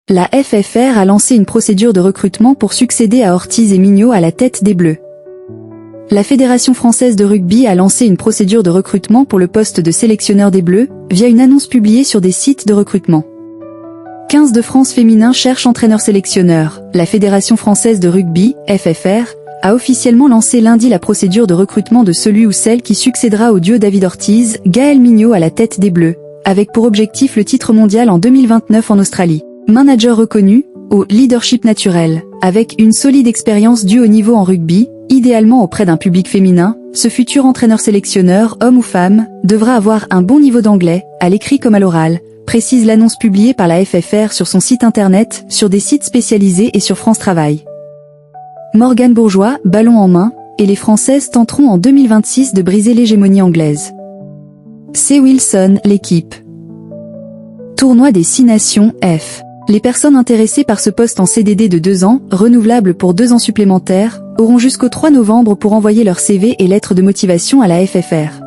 La FFR a lancé une procédure de recrutement pour succéder à Ortiz et Mignot à la tête des Bleus. La Fédération française de rugby a lancé une procédure de recrutement pour le poste de sélectionneur des Bleus, via une annonce publiée sur des sites de recrutement. 15 de France féminin cherche entraîneur-sélectionneur. La Fédération française de rugby, FFR, a officiellement lancé lundi la procédure de recrutement de celui ou celle qui succédera au duo David Ortiz, Gaël Mignot à la tête des Bleus, avec pour objectif le titre mondial en 2029 en Australie. Manager reconnu, au leadership naturel, avec une solide expérience du haut niveau en rugby, idéalement auprès d'un public féminin, ce futur entraîneur-sélectionneur, homme ou femme, devra avoir un bon niveau d'anglais, à l'écrit comme à l'oral, précise l'annonce publiée par la FFR sur son site internet, sur des sites spécialisés et sur France Travail. Morgane Bourgeois, ballon en main, et les Françaises tenteront en 2026 de briser l'hégémonie anglaise. C. Wilson, l'équipe. Tournoi des 6 nations, F. Les personnes intéressées par ce poste en CDD de 2 ans, renouvelable pour 2 ans supplémentaires, auront jusqu'au 3 novembre pour envoyer leur CV et lettre de motivation à la FFR.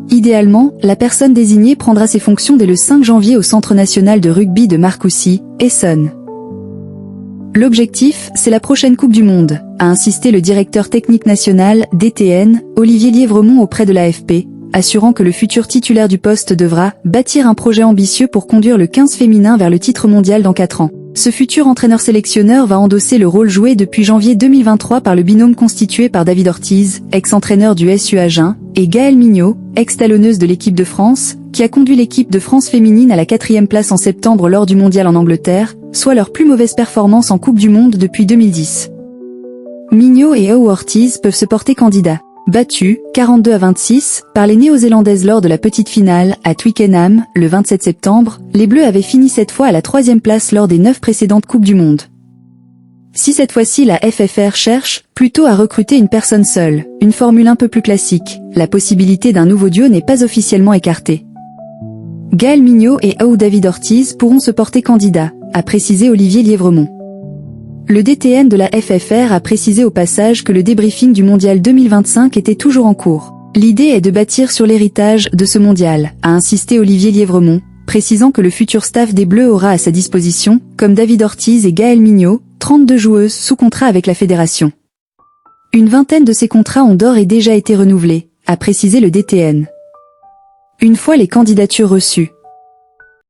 Idéalement, la personne désignée prendra ses fonctions dès le 5 janvier au Centre national de rugby de Marcoussis, Essonne. L'objectif, c'est la prochaine Coupe du Monde, a insisté le directeur technique national, DTN, Olivier Lièvremont auprès de l'AFP, assurant que le futur titulaire du poste devra bâtir un projet ambitieux pour conduire le 15 féminin vers le titre mondial dans 4 ans. Ce futur entraîneur-sélectionneur va endosser le rôle joué depuis janvier 2023 par le binôme constitué par David Ortiz, ex-entraîneur du SU Agen, et Gaël Mignot, ex-talonneuse de l'équipe de France, qui a conduit l'équipe de France féminine à la 4e place en septembre lors du mondial en Angleterre, soit leur plus mauvaise performance en Coupe du Monde depuis 2010. Mignot et Ortiz peuvent se porter candidats. Battus, 42-26, par les Néo-Zélandaises lors de la petite finale, à Twickenham, le 27 septembre, les Bleus avaient fini cette fois à la 3e place lors des 9 précédentes Coupes du Monde. Si cette fois-ci la FFR cherche, plutôt à recruter une personne seule, une formule un peu plus classique, la possibilité d'un nouveau duo n'est pas officiellement écartée. Gaël Mignot et David Ortiz pourront se porter candidats, a précisé Olivier Lièvremont. Le DTN de la FFR a précisé au passage que le débriefing du mondial 2025 était toujours en cours. L'idée est de bâtir sur l'héritage de ce mondial, a insisté Olivier Lièvremont, précisant que le futur staff des Bleus aura à sa disposition, comme David Ortiz et Gaël Mignot, 32 joueuses sous contrat avec la fédération. Une vingtaine de ces contrats ont d'ores et déjà été renouvelés, a précisé le DTN. Une fois les candidatures reçues,